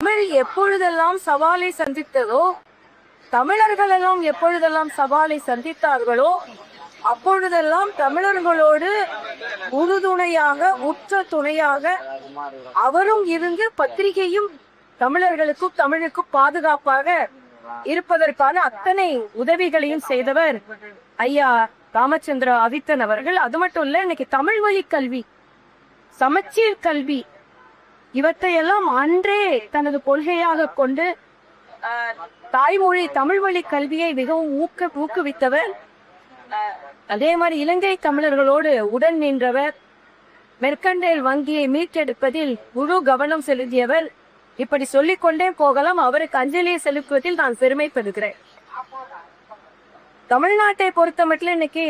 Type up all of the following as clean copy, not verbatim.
தமிழ் எப்பொழுதெல்லாம் சவாலை சந்தித்ததோ, தமிழர்கள் எல்லாம் எப்பொழுதெல்லாம் சவாலை சந்தித்தார்களோ அப்பொழுதெல்லாம் தமிழர்களோடு உறுதுணையாக உற்ற துணையாக அவரும் இருந்து பத்திரிகையும் தமிழர்களுக்கும் தமிழுக்கும் பாதுகாப்பாக இருப்பதற்கான அத்தனை உதவிகளையும் செய்தவர் ஐயா ராமச்சந்திர அவித்தன் அவர்கள். அது மட்டும் இல்ல, இன்னைக்கு தமிழ் வழி கல்வி, சமச்சீர் கல்வி இவற்றையெல்லாம் அன்றே தனது கொள்கையாக கொண்டு தாய்மொழி தமிழ் வழி கல்வியை மிகவும் ஊக்குவித்தவர். அதே மாதிரி இலங்கை தமிழர்களோடு உடன் நின்றவர். மெர்கண்டைல் வங்கியை மீட்டெடுப்பதில் முழு கவனம் செலுத்தியவர். இப்படி சொல்லிக்கொண்டே போகலாம். அவருக்கு அஞ்சலியை செலுத்துவதில் நான் பெருமைப்படுகிறேன். தமிழ்நாட்டை பொறுத்த மட்டில் இன்னைக்கு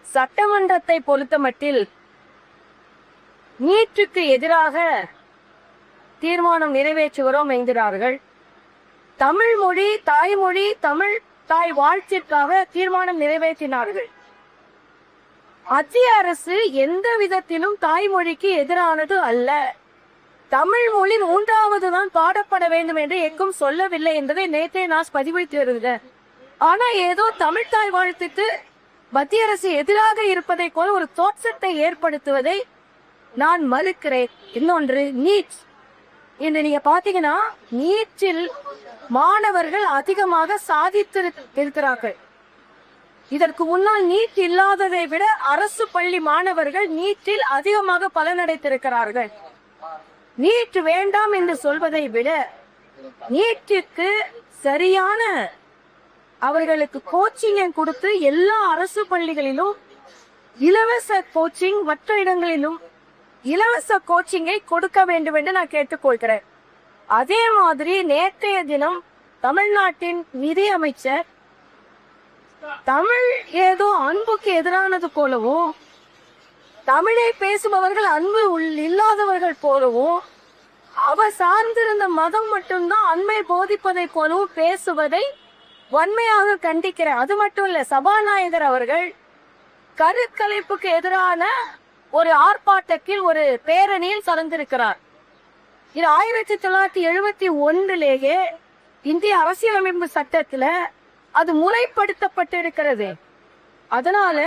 சட்டமன்றத்தை பொறுத்த மட்டில் நீட்டுக்கு எதிராக தீர்மானம் நிறைவேற்றுகிறோம் என்கிறார்கள். தமிழ் மொழி தாய்மொழி தமிழ் தாய் வாழ்த்திற்காக தீர்மானம் நிறைவேற்றினார்கள். மத்திய அரசு எந்த விதத்திலும் தாய்மொழிக்கு எதிரானது அல்ல. தமிழ் மொழி 3வது தான் பாடப்பட வேண்டும் என்று எங்கும் சொல்லவில்லை என்பதை நேற்றே நான் பதிவிட்டிருந்தேன். ஆனா ஏதோ தமிழ் தாய் வாழ்த்துக்கு மத்திய அரசு எதிராக இருப்பதை போல ஒரு தோற்றத்தை ஏற்படுத்துவதை நான் மறுக்கிறேன். இன்னொன்று, நீட். இன்று நீங்க பாத்தீங்கன்னா நீட்டில் மாணவர்கள் அதிகமாக சாதித்திருக்கிறார்கள். இதற்கு முன்னால் நீட் இல்லாததை விட அரசு பள்ளி மாணவர்கள் நீட்டில் அதிகமாக பலனடைத்திருக்கிறார்கள். நீட் வேண்டாம் என்று சொல்வதை விட நீட்டிற்கு சரியான அவர்களுக்கு கோச்சிங் கொடுத்து எல்லா அரசு பள்ளிகளிலும் இலவச கோச்சிங், மற்ற இடங்களிலும் இலவச கோச்சிங்கை கொடுக்க வேண்டும் என்று நான் கேட்டுக்கொள்கிறேன். அதே மாதிரி நேற்றைய தினம் தமிழ்நாட்டின் நிதி அமைச்சர் தமிழ் ஏதோ அன்புக்கு எதிரானது போலவும், தமிழை பேசுபவர்கள் அன்பு இல்லாதவர்கள் போலவும், அவர் சார்ந்திருந்த மதம் மட்டும்தான் அன்பை போதிப்பதை போலவும் பேசுவதை வன்மையாக கண்டிக்கிறேன். அது மட்டும் இல்ல, சபாநாயகர் அவர்கள் கருக்கலைப்புக்கு எதிரான ஒரு ஆர்ப்பாட்டத்தில் ஒரு பேரணியில் கலந்திருக்கிறார். இது 1971 இந்திய அரசியலமைப்பு சட்டத்துல அது முறைப்படுத்தப்பட்டிருக்கிறது. அதனால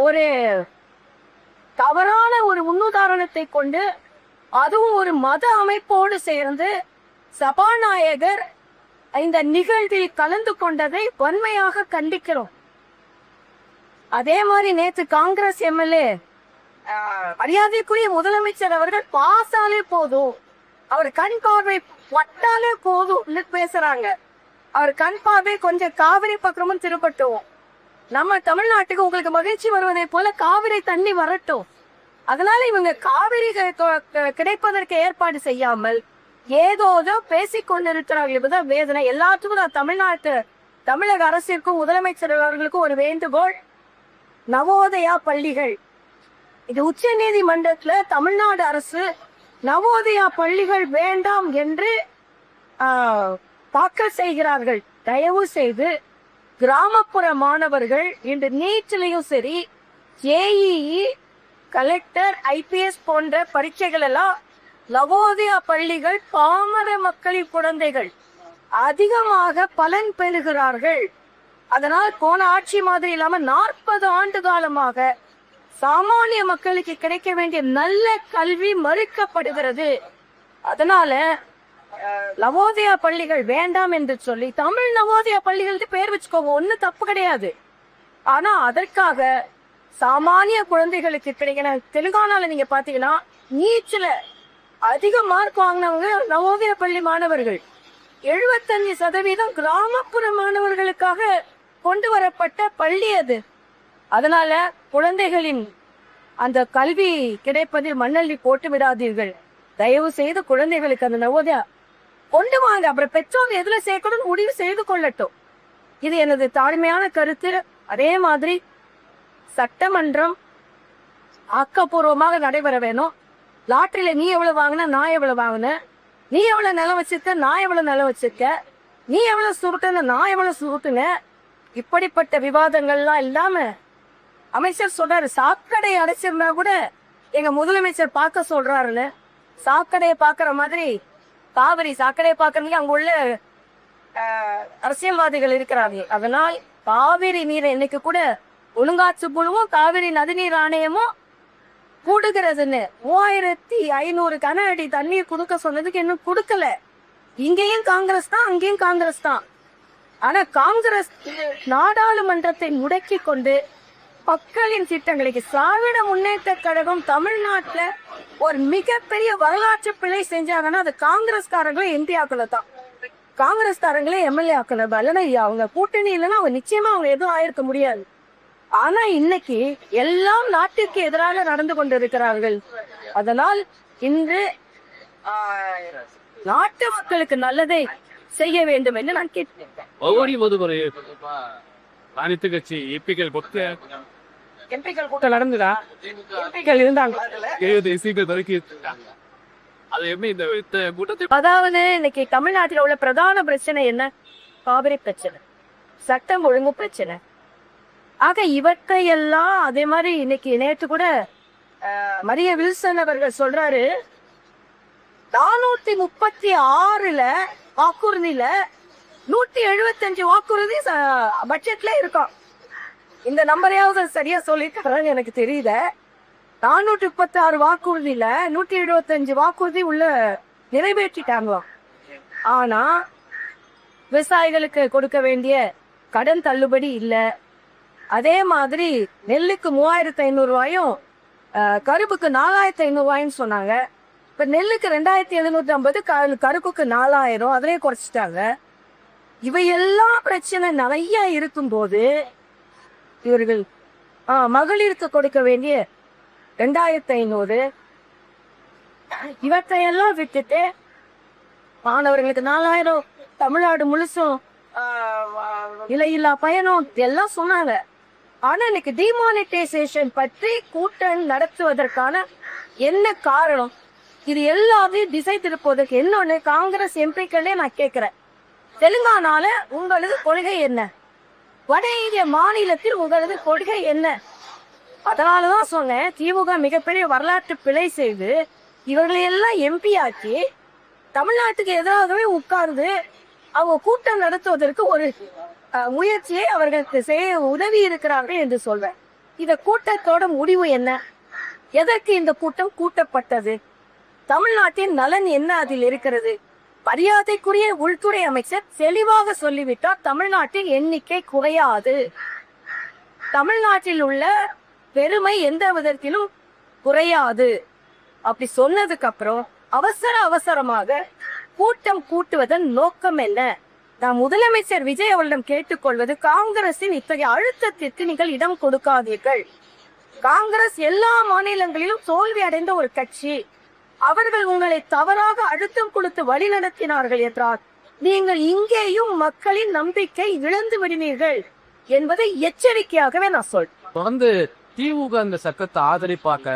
ஒரு தவறான ஒரு முன்னுதாரணத்தை கொண்டு, அதுவும் ஒரு மத அமைப்போடு சேர்ந்து சபாநாயகர் இந்த நிகழ்வில் கலந்து கொண்டதை வன்மையாக கண்டிக்கிறோம். அதே மாதிரி நேற்று காங்கிரஸ் எம்எல்ஏ மரியாதைக்குரிய முதலமைச்சர் அவர்கள் பாசாலே போதும், அவர் கண் பார்வை பட்டாலே போதும் பேசுறாங்க. அவர் கண் பார்வை கொஞ்சம் காவிரி பக்கமும் திருப்பட்டும். நம்ம தமிழ்நாட்டுக்கு உங்களுக்கு மகிழ்ச்சி வருவதை போல காவிரி தண்ணி வரட்டும். அதனால இவங்க காவிரி கிடைப்பதற்கு ஏற்பாடு செய்யாமல் ஏதோதோ பேசிக் கொண்டிருக்கிறார்கள். இப்பதான் வேதனை. எல்லாத்துக்கும் நான் தமிழக அரசிற்கும் முதலமைச்சர் அவர்களுக்கும் ஒரு வேண்டுகோள். நவோதயா பள்ளிகள், இது உச்ச நீதிமன்றத்துல தமிழ்நாடு அரசு நவோதயா பள்ளிகள் வேண்டாம் என்று தாக்கல் செய்கிறார்கள். தயவு செய்து கிராமப்புற மாணவர்கள் இன்று நீட்டிலையும் சரி, ஜேஇஇ, கலெக்டர், ஐபிஎஸ் போன்ற பரீட்சைகள் எல்லாம் நவோதயா பள்ளிகள் பாமர மக்களின் குழந்தைகள் அதிகமாக பலன் பெறுகிறார்கள். அதனால் போன ஆட்சி மாதிரி இல்லாம 40 ஆண்டு காலமாக சாமானிய மக்களுக்கு கிடைக்க வேண்டிய நல்ல கல்வி மறுக்கப்படுகிறது. அதனால நவோதயா பள்ளிகள் வேண்டாம் என்று சொல்லி தமிழ் நவோதயா பள்ளிகளுக்கு பேர் வச்சுக்கோங்க, ஒன்னும் தப்பு கிடையாது. ஆனா அதற்காக சாமானிய குழந்தைகளுக்கு கிடைக்கிற, தெலுங்கானால நீங்க பாத்தீங்கன்னா நீட்ல அதிக மார்க் வாங்கினவங்க நவோதயா பள்ளி மாணவர்கள். 75% கிராமப்புற மாணவர்களுக்காக கொண்டு வரப்பட்ட பள்ளி அது. அதனால குழந்தைகளின் அந்த கல்வி கிடைப்பதில் மண்ணள்ளி போட்டு விடாதீர்கள். தயவு செய்து குழந்தைகளுக்கு அந்த நவோதயா கொண்டு வாங்க. அப்புறம் பெற்றோர் எதுல சேர்க்கணும் முடிவு செய்து கொள்ளட்டும். இது எனது தாழ்மையான கருத்து. அதே மாதிரி சட்டமன்றம் ஆக்கப்பூர்வமாக நடைபெற வேணும். லாட்டரியில நீ எவ்வளவு வாங்கின, நான் எவ்வளவு வாங்கினேன், நீ எவ்வளவு நிலம் வச்சிருக்க, நான் எவ்வளவு நிலம் வச்சிருக்க, நீ எவ்வளவு சுருட்டுன, நான் எவ்வளவு சுருட்டுன, இப்படிப்பட்ட விவாதங்கள்லாம் இல்லாம அமைச்சர் சொல்றாரு சாக்கடை அடைச்சிருந்தா கூட எங்க முதலமைச்சர் பார்க்க சொல்றாருன்னு, சாக்கடையை பாக்குற மாதிரி காவிரி சாக்கடை பாக்குறதுக்கு அங்க உள்ள அரசியல்வாதிகள் இருக்கிறாங்க. அதனால் காவிரி நீரை இன்னைக்கு கூட ஒழுங்காற்று குழுவும் காவிரி நதிநீர் ஆணையமும் கூடுகிறதுன்னு 3500 கன அடி தண்ணீர் கொடுக்க சொன்னதுக்கு இன்னும் கொடுக்கல. இங்கேயும் காங்கிரஸ் தான், அங்கேயும் காங்கிரஸ் தான். ஆனா காங்கிரஸ் நாடாளுமன்றத்தை முடக்கி கொண்டு மக்களின் திட்டங்களுக்கு திராவிட முன்னேற்ற கழகம் தமிழ்நாட்டுல ஒரு மிகப்பெரிய வரலாற்று பிழை செஞ்சாங்கன்னா அது காங்கிரஸ்காரங்களும் எம்பி ஆக்கல தான், காங்கிரஸ்காரங்களே எம்எல்ஏ ஆக்கல. இல்லைன்னா அவங்க கூட்டணி இல்லைன்னா அவங்க நிச்சயமா அவங்க எதுவும் ஆயிருக்க முடியாது. ஆனா இன்னைக்கு எல்லாம் நாட்டிற்கு எதிராக நடந்து கொண்டிருக்கிறார்கள். அதனால் இன்று நாட்டு மக்களுக்கு நல்லதை செய்ய வேண்டும் என்று நான் கேட்டேன். அனைத்து கட்சி எம்பிக்கள் எம்பிக்கள் கூட்டம் நடந்துதா? எம்பிக்கள் இருந்தாங்க. அதாவது இன்னைக்கு தமிழ்நாட்டில் உள்ள பிரதான பிரச்சனை என்ன? காவிரி பிரச்சனை, சட்டம் ஒழுங்கு பிரச்சனை. ஆக இவற்றையெல்லாம் அதே மாதிரி இன்னைக்கு நேற்று கூட மரிய வில்சன் அவர்கள் சொல்றாரு 436 வாக்குறுதியில 175 வாக்குறுதி பட்ஜெட்ல இருக்கும். இந்த நம்பரையாவது சரியா சொல்லிட்டாரான்னு எனக்கு தெரியல. 436 வாக்குறுதியில 175 வாக்குறுதி உள்ள நிறைவேற்றிட்டாங்களாம். ஆனா விவசாயிகளுக்கு கொடுக்க வேண்டிய கடன் தள்ளுபடி இல்ல. அதே மாதிரி நெல்லுக்கு 3500 ரூபாயும் கருப்புக்கு 4500 ரூபாயும் சொன்னாங்க. இப்ப நெல்லுக்கு 2750, கருப்புக்கு 4000, அதிலே குறைச்சிட்டாங்க. இவையெல்லாம் பிரச்சனை நிறைய இருக்கும் போது இவர்கள் மகளிருக்கு கொடுக்க வேண்டிய 2500 இவற்றையெல்லாம் விட்டுட்டு மாணவர்களுக்கு 4000, தமிழ்நாடு முழுசும் இலையில்லா பயணம் எல்லாம் சொன்னாங்க. ஆனா இன்னைக்கு டிமானிட்டைசேஷன் பற்றி கூட்டம் நடத்துவதற்கான என்ன காரணம்? இது எல்லாத்தையும் திசை திருப்பதற்கு என்னொன்னு காங்கிரஸ் எம்பிக்களே நான் கேட்கிறேன். தெலுங்கானால உங்களது கொள்கை என்ன? வட இந்திய மாநிலத்தில் உங்களது கொள்கை என்ன? அதனாலதான் சொன்னேன், திமுக மிகப்பெரிய வரலாற்று பிழை செய்து இவர்களை எல்லாம் எம்பி ஆக்கி தமிழ்நாட்டுக்கு எதிராகவே உட்கார்ந்து அவங்க கூட்டம் நடத்துவதற்கு ஒரு முயற்சியை அவர்களுக்கு செய்ய உதவி இருக்கிறார்கள் என்று சொல்வேன். இந்த கூட்டத்தோட முடிவு என்ன? எதற்கு இந்த கூட்டம் கூட்டப்பட்டது? தமிழ்நாட்டின் நலன் என்ன அதில் இருக்கிறது? மரியாதைக்குரிய உள்துறை அமைச்சர் தெளிவாக சொல்லிவிட்டார், தமிழ்நாட்டின் எண்ணிக்கை குறையாது, தமிழ்நாட்டில் உள்ள பெருமை எந்த விதத்திலும் குறையாது. அப்படி சொன்னதுக்கு அப்புறம் அவசரமாக கூட்டம் கூட்டுவதன் நோக்கம் என்ன? நான் முதலமைச்சர் விஜய் அவரிடம் கேட்டுக்கொள்வது, காங்கிரசின் இத்தகைய அழுத்தத்திற்கு நீங்கள் இடம் கொடுக்காதீர்கள். காங்கிரஸ் எல்லா மாநிலங்களிலும் தோல்வி அடைந்த ஒரு கட்சி. அவர்கள் உங்களை தவறாக அழுத்தம் கொடுத்து வழி நடத்தினார்கள் என்றால் நீங்கள் இங்கேயும் மக்களின் நம்பிக்கை இழந்து விடுவீர்கள் என்பதை எச்சரிக்கையாகவே நான் சொல்றேன். தொடர்ந்து திமுக இந்த சட்டத்தை ஆதரிப்பாக்க